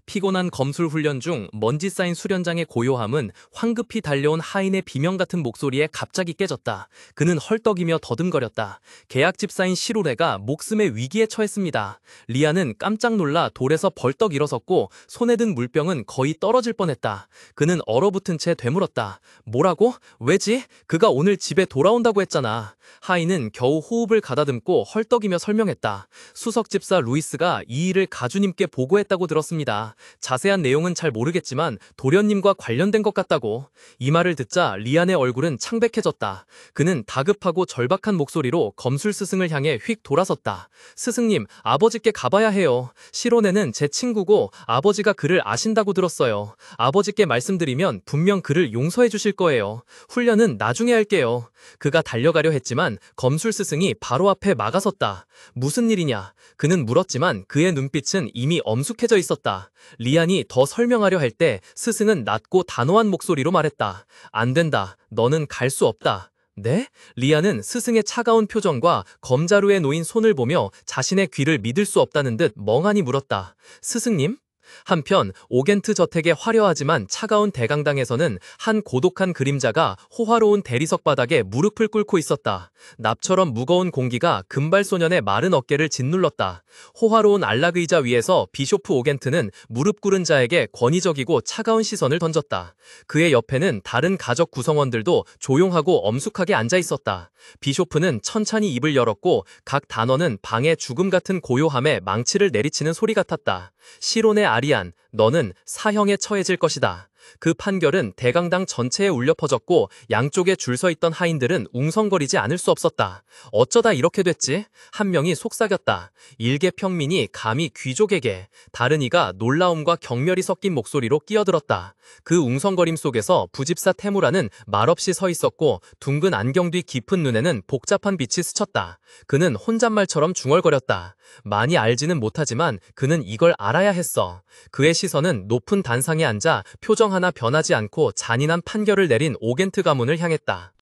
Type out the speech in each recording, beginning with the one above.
피곤한 검술 훈련 중 먼지 쌓인 수련장의 고요함은 황급히 달려온 하인의 비명 같은 목소리에 갑자기 깨졌다. 그는 헐떡이며 더듬거렸다. 계약 집사인 시로레가 목숨의 위기에 처했습니다. 리아는 깜짝 놀라 돌에서 벌떡 일어섰고 손에 든 물병은 거의 떨어질 뻔했다. 그는 얼어붙은 채 되물었다. 뭐라고? 왜지? 그가 오늘 집에 돌아온다고 했잖아. 하인은 겨우 호흡을 가다듬고 헐떡이며 설명했다. 수석 집사 루이스가 이 일을 가주님께 보고했다고 들었습니다. 자세한 내용은 잘 모르겠지만 도련님과 관련된 것 같다고. 이 말을 듣자 리안의 얼굴은 창백해졌다. 그는 다급하고 절박한 목소리로 검술 스승을 향해 휙 돌아섰다. 스승님, 아버지께 가봐야 해요. 시로네는 제 친구고 아버지가 그를 아신다고 들었어요. 아버지께 말씀드리면 분명 그를 용서해 주실 거예요. 훈련은 나중에 할게요. 그가 달려가려 했지만 검술 스승이 바로 앞에 막아섰다. 무슨 일이냐? 그는 물었지만 그의 눈빛은 이미 엄숙해져 있었다. 리안이 더 설명하려 할 때 스승은 낮고 단호한 목소리로 말했다. 안 된다. 너는 갈 수 없다. 네? 리안은 스승의 차가운 표정과 검자루에 놓인 손을 보며 자신의 귀를 믿을 수 없다는 듯 멍하니 물었다. 스승님? 한편 오겐트 저택의 화려하지만 차가운 대강당에서는 한 고독한 그림자가 호화로운 대리석 바닥에 무릎을 꿇고 있었다. 납처럼 무거운 공기가 금발소년의 마른 어깨를 짓눌렀다. 호화로운 안락의자 위에서 비쇼프 오겐트는 무릎 꿇은 자에게 권위적이고 차가운 시선을 던졌다. 그의 옆에는 다른 가족 구성원들도 조용하고 엄숙하게 앉아 있었다. 비쇼프는 천천히 입을 열었고 각 단어는 방의 죽음 같은 고요함에 망치를 내리치는 소리 같았다. 시론의 아리안, 너는 사형에 처해질 것이다. 그 판결은 대강당 전체에 울려 퍼졌고 양쪽에 줄 서 있던 하인들은 웅성거리지 않을 수 없었다. 어쩌다 이렇게 됐지? 한 명이 속삭였다. 일개 평민이 감히 귀족에게. 다른 이가 놀라움과 경멸이 섞인 목소리로 끼어들었다. 그 웅성거림 속에서 부집사 테무라는 말없이 서 있었고 둥근 안경 뒤 깊은 눈에는 복잡한 빛이 스쳤다. 그는 혼잣말처럼 중얼거렸다. 많이 알지는 못하지만 그는 이걸 알아야 했어. 그의 시선은 높은 단상에 앉아 표정 하나 변하지 않고 잔인한 판결을 내린 오겐트 가문을 향했다.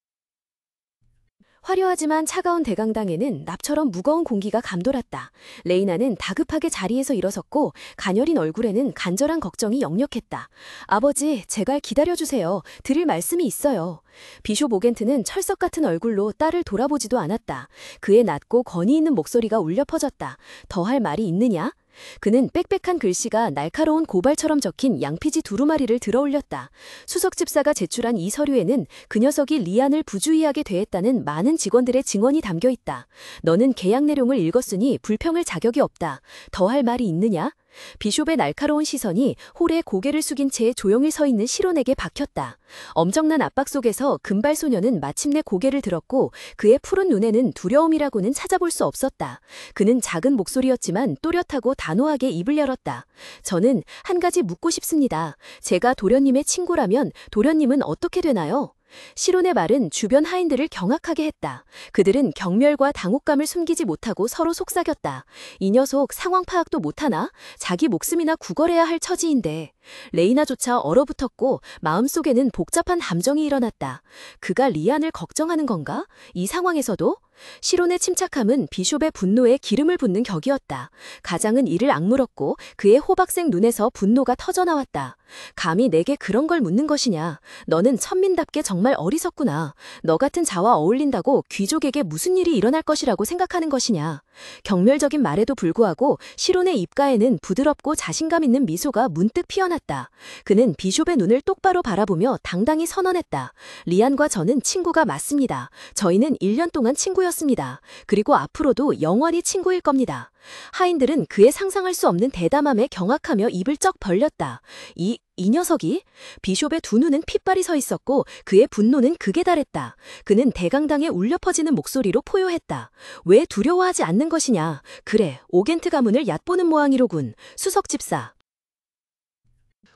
화려하지만 차가운 대강당에는 납처럼 무거운 공기가 감돌았다. 레이나는 다급하게 자리에서 일어섰고 가녀린 얼굴에는 간절한 걱정이 역력했다. 아버지, 제발 기다려주세요. 드릴 말씀이 있어요. 비숍 오겐트는 철석 같은 얼굴로 딸을 돌아보지도 않았다. 그의 낮고 권위 있는 목소리가 울려 퍼졌다. 더 할 말이 있느냐? 그는 빽빽한 글씨가 날카로운 고발처럼 적힌 양피지 두루마리를 들어 올렸다. 수석 집사가 제출한 이 서류에는 그 녀석이 리안을 부주의하게 대했다는 많은 직원들의 증언이 담겨 있다. 너는 계약 내용을 읽었으니 불평할 자격이 없다. 더 할 말이 있느냐? 비숍의 날카로운 시선이 홀에 고개를 숙인 채 조용히 서 있는 시론에게 박혔다. 엄청난 압박 속에서 금발소녀는 마침내 고개를 들었고 그의 푸른 눈에는 두려움이라고는 찾아볼 수 없었다. 그는 작은 목소리였지만 또렷하고 단호하게 입을 열었다. 저는 한 가지 묻고 싶습니다. 제가 도련님의 친구라면 도련님은 어떻게 되나요? 시론의 말은 주변 하인들을 경악하게 했다. 그들은 경멸과 당혹감을 숨기지 못하고 서로 속삭였다. 이 녀석 상황 파악도 못하나? 자기 목숨이나 구걸해야 할 처지인데. 레이나조차 얼어붙었고 마음속에는 복잡한 함정이 일어났다. 그가 리안을 걱정하는 건가? 이 상황에서도? 시론의 침착함은 비숍의 분노에 기름을 붓는 격이었다. 가장은 이를 악물었고 그의 호박색 눈에서 분노가 터져나왔다. 감히 내게 그런 걸 묻는 것이냐? 너는 천민답게 정말 어리석구나. 너 같은 자와 어울린다고 귀족에게 무슨 일이 일어날 것이라고 생각하는 것이냐? 경멸적인 말에도 불구하고 시론의 입가에는 부드럽고 자신감 있는 미소가 문득 피어났다. 그는 비숍의 눈을 똑바로 바라보며 당당히 선언했다. 리안과 저는 친구가 맞습니다. 저희는 1년 동안 친구였습니다. 그리고 앞으로도 영원히 친구일 겁니다. 하인들은 그의 상상할 수 없는 대담함에 경악하며 입을 쩍 벌렸다. 이 녀석이? 비숍의 두 눈은 핏발이 서 있었고 그의 분노는 극에 달했다. 그는 대강당에 울려 퍼지는 목소리로 포효했다. 왜 두려워하지 않는 것이냐? 그래, 오겐트 가문을 얕보는 모양이로군. 수석 집사.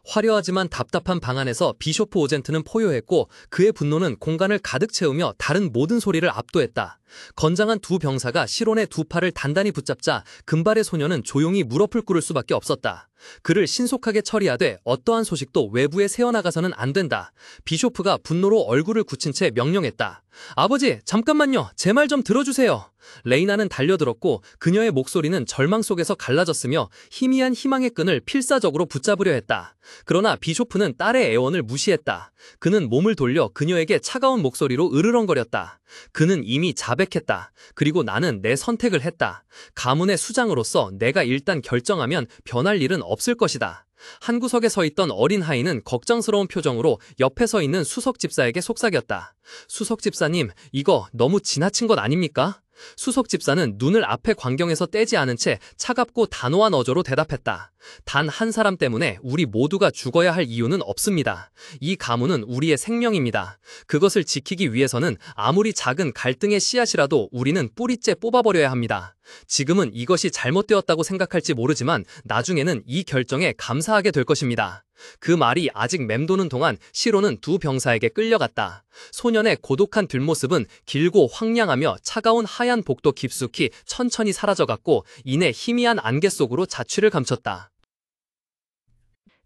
화려하지만 답답한 방 안에서 비쇼프 오젠트는 포효했고 그의 분노는 공간을 가득 채우며 다른 모든 소리를 압도했다. 건장한 두 병사가 실온의 두 팔을 단단히 붙잡자 금발의 소녀는 조용히 무릎을 꿇을 수밖에 없었다. 그를 신속하게 처리하되 어떠한 소식도 외부에 새어나가서는 안 된다. 비쇼프가 분노로 얼굴을 굳힌 채 명령했다. 아버지, 잠깐만요. 제 말 좀 들어주세요. 레이나는 달려들었고 그녀의 목소리는 절망 속에서 갈라졌으며 희미한 희망의 끈을 필사적으로 붙잡으려 했다. 그러나 비쇼프는 딸의 애원을 무시했다. 그는 몸을 돌려 그녀에게 차가운 목소리로 으르렁거렸다. 그는 이미 자백했다. 그리고 나는 내 선택을 했다. 가문의 수장으로서 내가 일단 결정하면 변할 일은 없을 것이다. 한 구석에 서 있던 어린 하인은 걱정스러운 표정으로 옆에 서 있는 수석 집사에게 속삭였다. 수석 집사님, 이거 너무 지나친 것 아닙니까? 수석 집사는 눈을 앞의 광경에서 떼지 않은 채 차갑고 단호한 어조로 대답했다. 단 한 사람 때문에 우리 모두가 죽어야 할 이유는 없습니다. 이 가문은 우리의 생명입니다. 그것을 지키기 위해서는 아무리 작은 갈등의 씨앗이라도 우리는 뿌리째 뽑아버려야 합니다. 지금은 이것이 잘못되었다고 생각할지 모르지만 나중에는 이 결정에 감사하게 될 것입니다. 그 말이 아직 맴도는 동안 시로는 두 병사에게 끌려갔다. 소년의 고독한 뒷모습은 길고 황량하며 차가운 하얀 복도 깊숙이 천천히 사라져갔고 이내 희미한 안개 속으로 자취를 감췄다.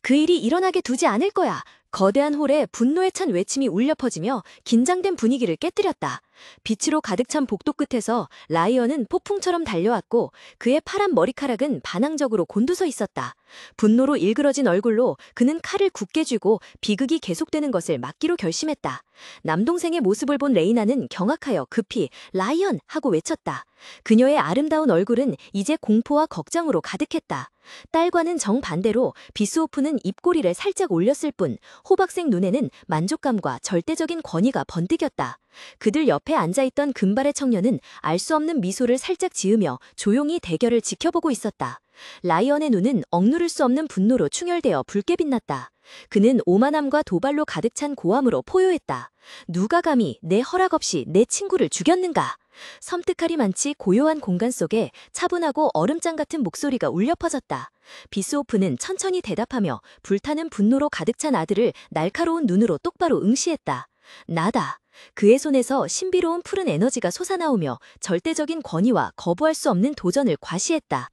그 일이 일어나게 두지 않을 거야. 거대한 홀에 분노에 찬 외침이 울려 퍼지며 긴장된 분위기를 깨뜨렸다. 빛으로 가득 찬 복도 끝에서 라이언은 폭풍처럼 달려왔고 그의 파란 머리카락은 반항적으로 곤두서 있었다. 분노로 일그러진 얼굴로 그는 칼을 굳게 쥐고 비극이 계속되는 것을 막기로 결심했다. 남동생의 모습을 본 레이나는 경악하여 급히 라이언 하고 외쳤다. 그녀의 아름다운 얼굴은 이제 공포와 걱정으로 가득했다. 딸과는 정반대로 비스호프는 입꼬리를 살짝 올렸을 뿐 호박색 눈에는 만족감과 절대적인 권위가 번뜩였다. 그들 옆에 앉아있던 금발의 청년은 알 수 없는 미소를 살짝 지으며 조용히 대결을 지켜보고 있었다. 라이언의 눈은 억누를 수 없는 분노로 충혈되어 붉게 빛났다. 그는 오만함과 도발로 가득 찬 고함으로 포효했다. 누가 감히 내 허락 없이 내 친구를 죽였는가? 섬뜩하리 많지 고요한 공간 속에 차분하고 얼음장 같은 목소리가 울려 퍼졌다. 비스호프는 천천히 대답하며 불타는 분노로 가득 찬 아들을 날카로운 눈으로 똑바로 응시했다. 나다. 그의 손에서 신비로운 푸른 에너지가 솟아나오며 절대적인 권위와 거부할 수 없는 도전을 과시했다.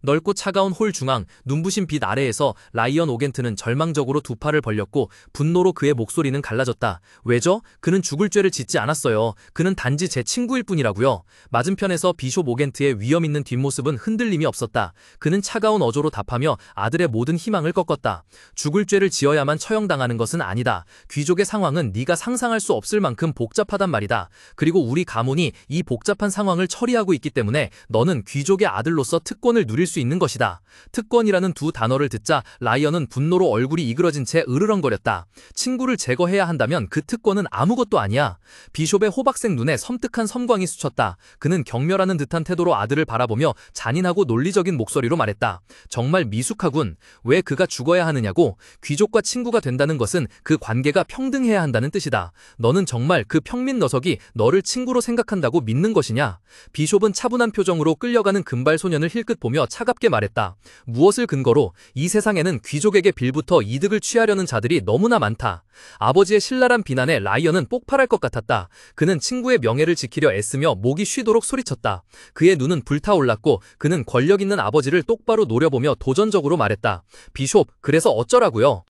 넓고 차가운 홀 중앙 눈부신 빛 아래에서 라이언 오겐트는 절망적으로 두 팔을 벌렸고 분노로 그의 목소리는 갈라졌다. 왜죠? 그는 죽을 죄를 짓지 않았어요. 그는 단지 제 친구일 뿐이라고요. 맞은편에서 비숍 오겐트의 위험 있는 뒷모습은 흔들림이 없었다. 그는 차가운 어조로 답하며 아들의 모든 희망을 꺾었다. 죽을 죄를 지어야만 처형당하는 것은 아니다. 귀족의 상황은 네가 상상할 수 없을 만큼 복잡하단 말이다. 그리고 우리 가문이 이 복잡한 상황을 처리하고 있기 때문에 너는 귀족의 아들로서 특권을 누릴 수 있는 것이다. 특권이라는 두 단어를 듣자 라이언은 분노로 얼굴이 이그러진 채 으르렁거렸다. 친구를 제거해야 한다면 그 특권은 아무것도 아니야. 비숍의 호박색 눈에 섬뜩한 섬광이 스쳤다. 그는 경멸하는 듯한 태도로 아들을 바라보며 잔인하고 논리적인 목소리로 말했다. 정말 미숙하군. 왜 그가 죽어야 하느냐고? 귀족과 친구가 된다는 것은 그 관계가 평등해야 한다는 뜻이다. 너는 정말 그 평민 녀석이 너를 친구로 생각한다고 믿는 것이냐? 비숍은 차분한 표정으로 끌려가는 금발 소년을 힐끗 보며 차갑게 말했다. 무엇을 근거로? 이 세상에는 귀족에게 빌부터 이득을 취하려는 자들이 너무나 많다. 아버지의 신랄한 비난에 라이언은 폭발할 것 같았다. 그는 친구의 명예를 지키려 애쓰며 목이 쉬도록 소리쳤다. 그의 눈은 불타올랐고 그는 권력 있는 아버지를 똑바로 노려보며 도전적으로 말했다. 비숍, 그래서 어쩌라고요?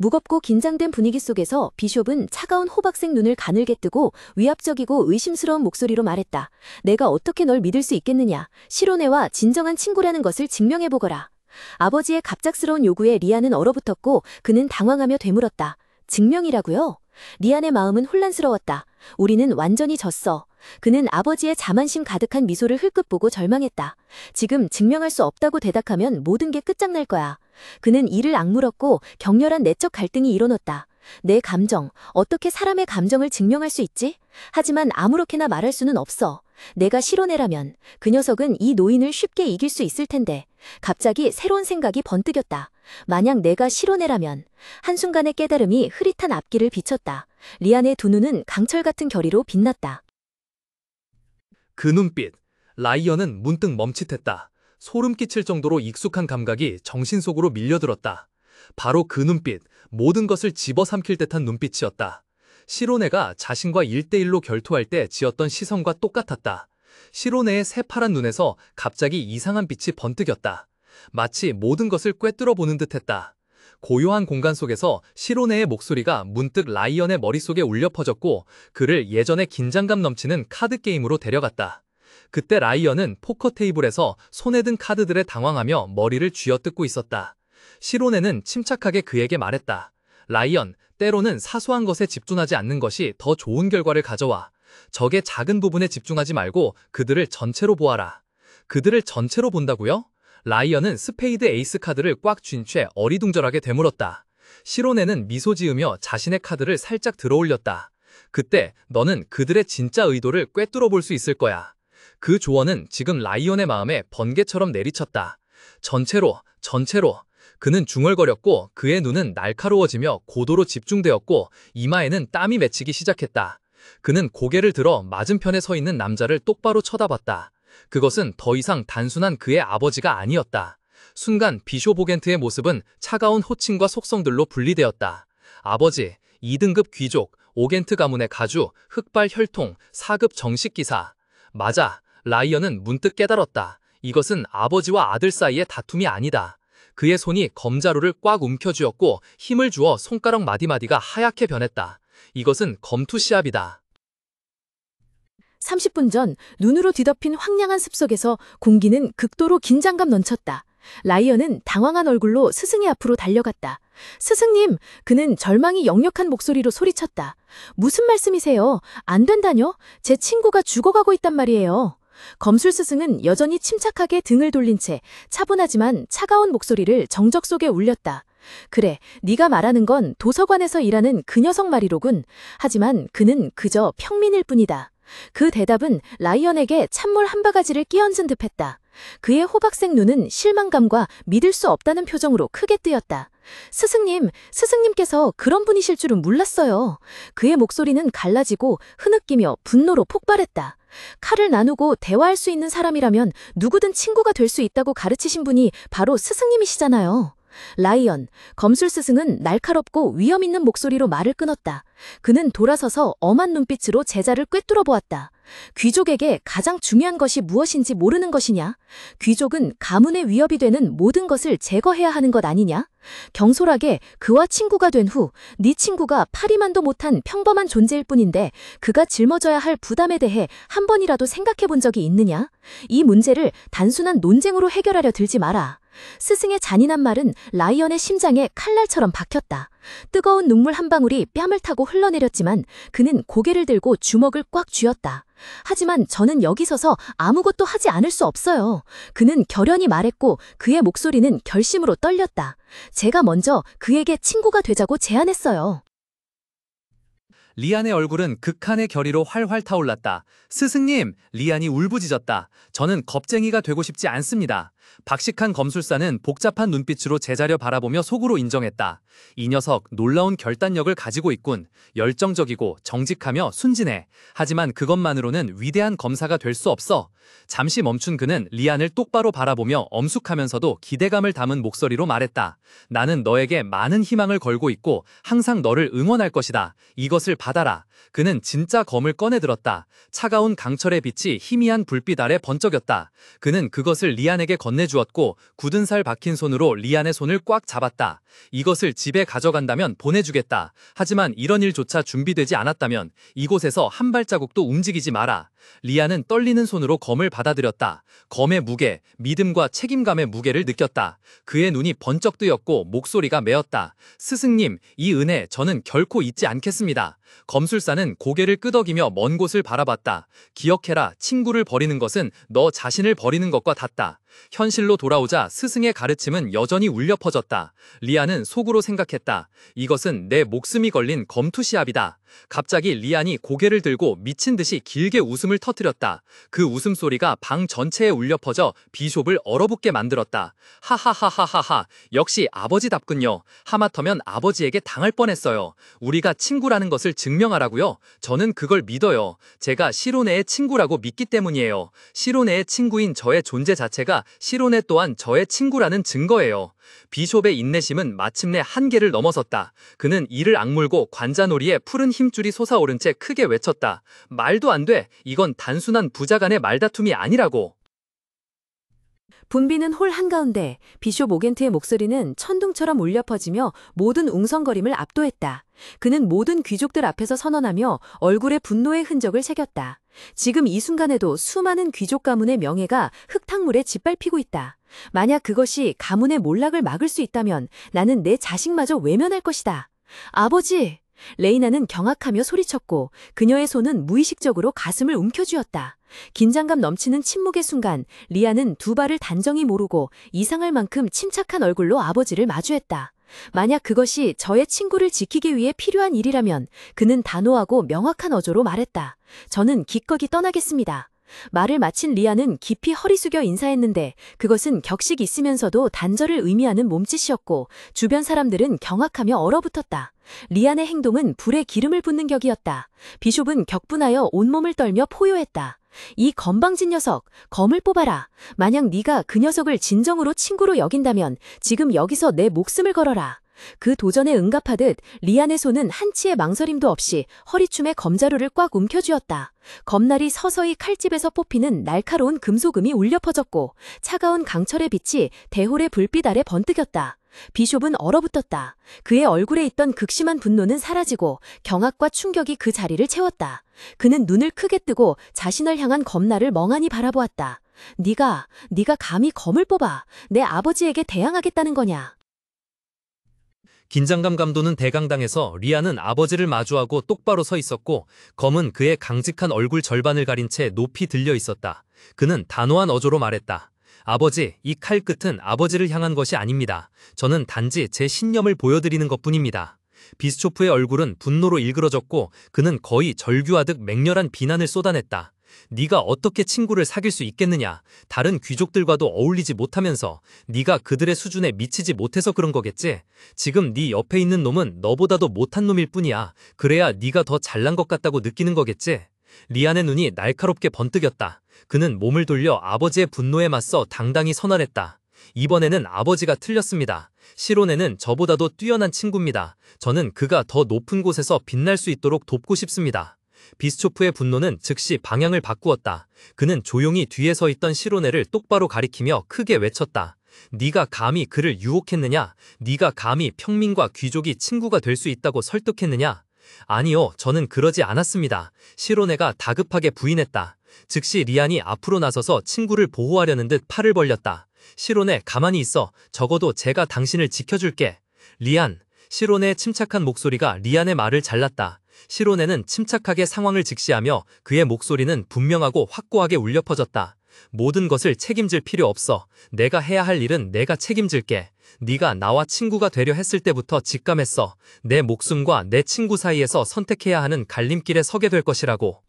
무겁고 긴장된 분위기 속에서 비숍은 차가운 호박색 눈을 가늘게 뜨고 위압적이고 의심스러운 목소리로 말했다. 내가 어떻게 널 믿을 수 있겠느냐. 시로네와 진정한 친구라는 것을 증명해보거라. 아버지의 갑작스러운 요구에 리안은 얼어붙었고 그는 당황하며 되물었다. 증명이라고요? 리안의 마음은 혼란스러웠다. 우리는 완전히 졌어. 그는 아버지의 자만심 가득한 미소를 흘끗 보고 절망했다. 지금 증명할 수 없다고 대답하면 모든 게 끝장날 거야. 그는 이를 악물었고 격렬한 내적 갈등이 일어났다. 내 감정, 어떻게 사람의 감정을 증명할 수 있지? 하지만 아무렇게나 말할 수는 없어. 내가 시로네라면 그 녀석은 이 노인을 쉽게 이길 수 있을 텐데. 갑자기 새로운 생각이 번뜩였다. 만약 내가 시로네라면. 한순간의 깨달음이 흐릿한 앞길을 비쳤다. 리안의 두 눈은 강철 같은 결의로 빛났다. 그 눈빛. 라이언은 문득 멈칫했다. 소름 끼칠 정도로 익숙한 감각이 정신 속으로 밀려들었다. 바로 그 눈빛, 모든 것을 집어삼킬 듯한 눈빛이었다. 시로네가 자신과 1대1로 결투할 때 지었던 시선과 똑같았다. 시로네의 새파란 눈에서 갑자기 이상한 빛이 번뜩였다. 마치 모든 것을 꿰뚫어 보는 듯했다. 고요한 공간 속에서 시로네의 목소리가 문득 라이언의 머릿속에 울려 퍼졌고 그를 예전의 긴장감 넘치는 카드게임으로 데려갔다. 그때 라이언은 포커 테이블에서 손에 든 카드들에 당황하며 머리를 쥐어뜯고 있었다. 시로네는 침착하게 그에게 말했다. 라이언, 때로는 사소한 것에 집중하지 않는 것이 더 좋은 결과를 가져와. 적의 작은 부분에 집중하지 말고 그들을 전체로 보아라. 그들을 전체로 본다고요? 라이언은 스페이드 에이스 카드를 꽉 쥔 채 어리둥절하게 되물었다. 시로네는 미소 지으며 자신의 카드를 살짝 들어올렸다. 그때 너는 그들의 진짜 의도를 꿰뚫어 볼 수 있을 거야. 그 조언은 지금 라이언의 마음에 번개처럼 내리쳤다. 전체로, 전체로. 그는 중얼거렸고 그의 눈은 날카로워지며 고도로 집중되었고 이마에는 땀이 맺히기 시작했다. 그는 고개를 들어 맞은편에 서 있는 남자를 똑바로 쳐다봤다. 그것은 더 이상 단순한 그의 아버지가 아니었다. 순간 비숍 오겐트의 모습은 차가운 호칭과 속성들로 분리되었다. 아버지, 2등급 귀족, 오겐트 가문의 가주, 흑발 혈통, 4급 정식 기사. 맞아, 라이언은 문득 깨달았다. 이것은 아버지와 아들 사이의 다툼이 아니다. 그의 손이 검자루를 꽉 움켜쥐었고 힘을 주어 손가락 마디마디가 하얗게 변했다. 이것은 검투 시합이다. 30분 전 눈으로 뒤덮인 황량한 숲속에서 공기는 극도로 긴장감 넘쳤다. 라이언은 당황한 얼굴로 스승의 앞으로 달려갔다. 스승님, 그는 절망이 역력한 목소리로 소리쳤다. 무슨 말씀이세요? 안 된다뇨? 제 친구가 죽어가고 있단 말이에요. 검술 스승은 여전히 침착하게 등을 돌린 채 차분하지만 차가운 목소리를 정적 속에 울렸다. 그래, 네가 말하는 건 도서관에서 일하는 그 녀석 말이로군. 하지만 그는 그저 평민일 뿐이다. 그 대답은 라이언에게 찬물 한 바가지를 끼얹은 듯했다. 그의 호박색 눈은 실망감과 믿을 수 없다는 표정으로 크게 뜨였다. 스승님, 스승님께서 그런 분이실 줄은 몰랐어요. 그의 목소리는 갈라지고 흐느끼며 분노로 폭발했다. 칼을 나누고 대화할 수 있는 사람이라면 누구든 친구가 될 수 있다고 가르치신 분이 바로 스승님이시잖아요. 라이언, 검술 스승은 날카롭고 위험 있는 목소리로 말을 끊었다. 그는 돌아서서 엄한 눈빛으로 제자를 꿰뚫어 보았다. 귀족에게 가장 중요한 것이 무엇인지 모르는 것이냐? 귀족은 가문의 위협이 되는 모든 것을 제거해야 하는 것 아니냐? 경솔하게 그와 친구가 된 후 네 친구가 파리만도 못한 평범한 존재일 뿐인데 그가 짊어져야 할 부담에 대해 한 번이라도 생각해 본 적이 있느냐? 이 문제를 단순한 논쟁으로 해결하려 들지 마라. 스승의 잔인한 말은 라이언의 심장에 칼날처럼 박혔다. 뜨거운 눈물 한 방울이 뺨을 타고 흘러내렸지만 그는 고개를 들고 주먹을 꽉 쥐었다. 하지만 저는 여기 서서 아무것도 하지 않을 수 없어요. 그는 결연히 말했고 그의 목소리는 결심으로 떨렸다. 제가 먼저 그에게 친구가 되자고 제안했어요. 리안의 얼굴은 극한의 결의로 활활 타올랐다. 스승님, 리안이 울부짖었다. 저는 겁쟁이가 되고 싶지 않습니다. 박식한 검술사는 복잡한 눈빛으로 제자려 바라보며 속으로 인정했다. 이 녀석 놀라운 결단력을 가지고 있군. 열정적이고 정직하며 순진해. 하지만 그것만으로는 위대한 검사가 될 수 없어. 잠시 멈춘 그는 리안을 똑바로 바라보며 엄숙하면서도 기대감을 담은 목소리로 말했다. 나는 너에게 많은 희망을 걸고 있고 항상 너를 응원할 것이다. 이것을 받아라. 그는 진짜 검을 꺼내들었다. 차가운 강철의 빛이 희미한 불빛 아래 번쩍였다. 그는 그것을 리안에게 건네주었고 굳은 살 박힌 손으로 리안의 손을 꽉 잡았다. 이것을 집에 가져간다면 보내주겠다. 하지만 이런 일조차 준비되지 않았다면 이곳에서 한 발자국도 움직이지 마라. 리안은 떨리는 손으로 검을 받아들였다. 검의 무게, 믿음과 책임감의 무게를 느꼈다. 그의 눈이 번쩍 뜨였고 목소리가 메었다. 스승님, 이 은혜 저는 결코 잊지 않겠습니다. 검술사는 고개를 끄덕이며 먼 곳을 바라봤다. 기억해라, 친구를 버리는 것은 너 자신을 버리는 것과 같다. 현실로 돌아오자 스승의 가르침은 여전히 울려 퍼졌다. 리안은 속으로 생각했다. 이것은 내 목숨이 걸린 검투 시합이다. 갑자기 리안이 고개를 들고 미친 듯이 길게 웃음을 터뜨렸다. 그 웃음소리가 방 전체에 울려 퍼져 비숍을 얼어붙게 만들었다. 하하하하하하, 역시 아버지답군요. 하마터면 아버지에게 당할 뻔했어요. 우리가 친구라는 것을 증명하라고요? 저는 그걸 믿어요. 제가 시로네의 친구라고 믿기 때문이에요. 시로네의 친구인 저의 존재 자체가 시로네 또한 저의 친구라는 증거예요. 비숍의 인내심은 마침내 한계를 넘어섰다. 그는 이를 악물고 관자놀이에 푸른 힘줄이 솟아오른 채 크게 외쳤다. 말도 안 돼. 이건 단순한 부자 간의 말다툼이 아니라고. 분비는 홀 한가운데 비숍 오겐트의 목소리는 천둥처럼 울려 퍼지며 모든 웅성거림을 압도했다. 그는 모든 귀족들 앞에서 선언하며 얼굴에 분노의 흔적을 새겼다. 지금 이 순간에도 수많은 귀족 가문의 명예가 흙탕물에 짓밟히고 있다. 만약 그것이 가문의 몰락을 막을 수 있다면 나는 내 자식마저 외면할 것이다. 아버지! 레이나는 경악하며 소리쳤고 그녀의 손은 무의식적으로 가슴을 움켜쥐었다. 긴장감 넘치는 침묵의 순간 리아는 두 발을 단정히 모르고 이상할 만큼 침착한 얼굴로 아버지를 마주했다. 만약 그것이 저의 친구를 지키기 위해 필요한 일이라면 그는 단호하고 명확한 어조로 말했다. 저는 기꺼이 떠나겠습니다. 말을 마친 리아는 깊이 허리 숙여 인사했는데 그것은 격식 있으면서도 단절을 의미하는 몸짓이었고 주변 사람들은 경악하며 얼어붙었다. 리안의 행동은 불에 기름을 붓는 격이었다. 비숍은 격분하여 온몸을 떨며 포효했다. 이 건방진 녀석, 검을 뽑아라. 만약 네가 그 녀석을 진정으로 친구로 여긴다면 지금 여기서 내 목숨을 걸어라. 그 도전에 응답하듯 리안의 손은 한치의 망설임도 없이 허리춤에 검자루를 꽉 움켜쥐었다. 검날이 서서히 칼집에서 뽑히는 날카로운 금속음이 울려 퍼졌고 차가운 강철의 빛이 대홀의 불빛 아래 번뜩였다. 비숍은 얼어붙었다. 그의 얼굴에 있던 극심한 분노는 사라지고 경악과 충격이 그 자리를 채웠다. 그는 눈을 크게 뜨고 자신을 향한 검날을 멍하니 바라보았다. 네가 감히 검을 뽑아 내 아버지에게 대항하겠다는 거냐? 긴장감 감도는 대강당에서 리아는 아버지를 마주하고 똑바로 서 있었고 검은 그의 강직한 얼굴 절반을 가린 채 높이 들려 있었다. 그는 단호한 어조로 말했다. 아버지, 이 칼 끝은 아버지를 향한 것이 아닙니다. 저는 단지 제 신념을 보여드리는 것뿐입니다. 비스초프의 얼굴은 분노로 일그러졌고 그는 거의 절규하듯 맹렬한 비난을 쏟아냈다. 네가 어떻게 친구를 사귈 수 있겠느냐? 다른 귀족들과도 어울리지 못하면서 네가 그들의 수준에 미치지 못해서 그런 거겠지? 지금 네 옆에 있는 놈은 너보다도 못한 놈일 뿐이야. 그래야 네가 더 잘난 것 같다고 느끼는 거겠지? 리안의 눈이 날카롭게 번뜩였다. 그는 몸을 돌려 아버지의 분노에 맞서 당당히 선언했다. 이번에는 아버지가 틀렸습니다. 시로네는 저보다도 뛰어난 친구입니다. 저는 그가 더 높은 곳에서 빛날 수 있도록 돕고 싶습니다. 비스초프의 분노는 즉시 방향을 바꾸었다. 그는 조용히 뒤에 서 있던 시로네를 똑바로 가리키며 크게 외쳤다. 네가 감히 그를 유혹했느냐? 네가 감히 평민과 귀족이 친구가 될 수 있다고 설득했느냐? 아니요, 저는 그러지 않았습니다. 시로네가 다급하게 부인했다. 즉시 리안이 앞으로 나서서 친구를 보호하려는 듯 팔을 벌렸다. 시로네, 가만히 있어. 적어도 제가 당신을 지켜줄게. 리안. 시로네의 침착한 목소리가 리안의 말을 잘랐다. 시로네는 침착하게 상황을 직시하며 그의 목소리는 분명하고 확고하게 울려 퍼졌다. 모든 것을 책임질 필요 없어. 내가 해야 할 일은 내가 책임질게. 네가 나와 친구가 되려 했을 때부터 직감했어. 내 목숨과 내 친구 사이에서 선택해야 하는 갈림길에 서게 될 것이라고.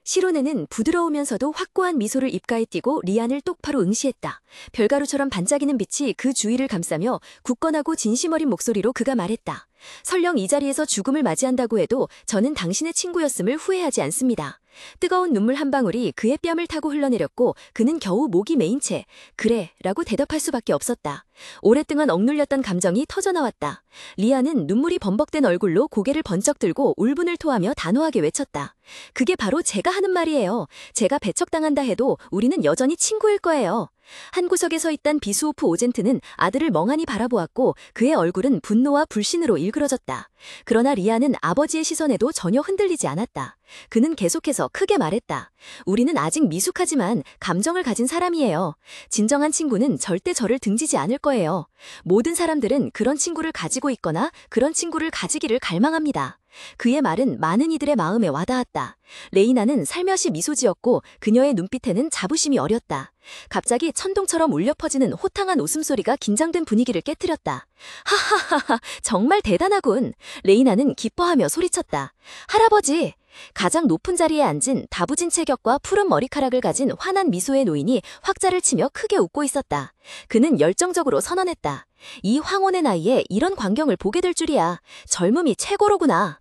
시로네는 부드러우면서도 확고한 미소를 입가에 띄고 리안을 똑바로 응시했다. 별가루처럼 반짝이는 빛이 그 주위를 감싸며 굳건하고 진심 어린 목소리로 그가 말했다. 설령 이 자리에서 죽음을 맞이한다고 해도 저는 당신의 친구였음을 후회하지 않습니다. 뜨거운 눈물 한 방울이 그의 뺨을 타고 흘러내렸고 그는 겨우 목이 메인 채 그래 라고 대답할 수밖에 없었다. 오랫동안 억눌렸던 감정이 터져나왔다. 리아는 눈물이 범벅된 얼굴로 고개를 번쩍 들고 울분을 토하며 단호하게 외쳤다. 그게 바로 제가 하는 말이에요. 제가 배척당한다 해도 우리는 여전히 친구일 거예요. 한 구석에 서 있던 비수오프 오젠트는 아들을 멍하니 바라보았고 그의 얼굴은 분노와 불신으로 일그러졌다. 그러나 리아는 아버지의 시선에도 전혀 흔들리지 않았다. 그는 계속해서 크게 말했다. 우리는 아직 미숙하지만 감정을 가진 사람이에요. 진정한 친구는 절대 저를 등지지 않을 거예요. 모든 사람들은 그런 친구를 가지고 있거나 그런 친구를 가지기를 갈망합니다. 그의 말은 많은 이들의 마음에 와닿았다. 레이나는 살며시 미소 지었고 그녀의 눈빛에는 자부심이 어렸다. 갑자기 천둥처럼 울려 퍼지는 호탕한 웃음소리가 긴장된 분위기를 깨뜨렸다. 하하하하, 정말 대단하군. 레이나는 기뻐하며 소리쳤다. 할아버지! 가장 높은 자리에 앉은 다부진 체격과 푸른 머리카락을 가진 환한 미소의 노인이 확자를 치며 크게 웃고 있었다. 그는 열정적으로 선언했다. 이 황혼의 나이에 이런 광경을 보게 될 줄이야. 젊음이 최고로구나.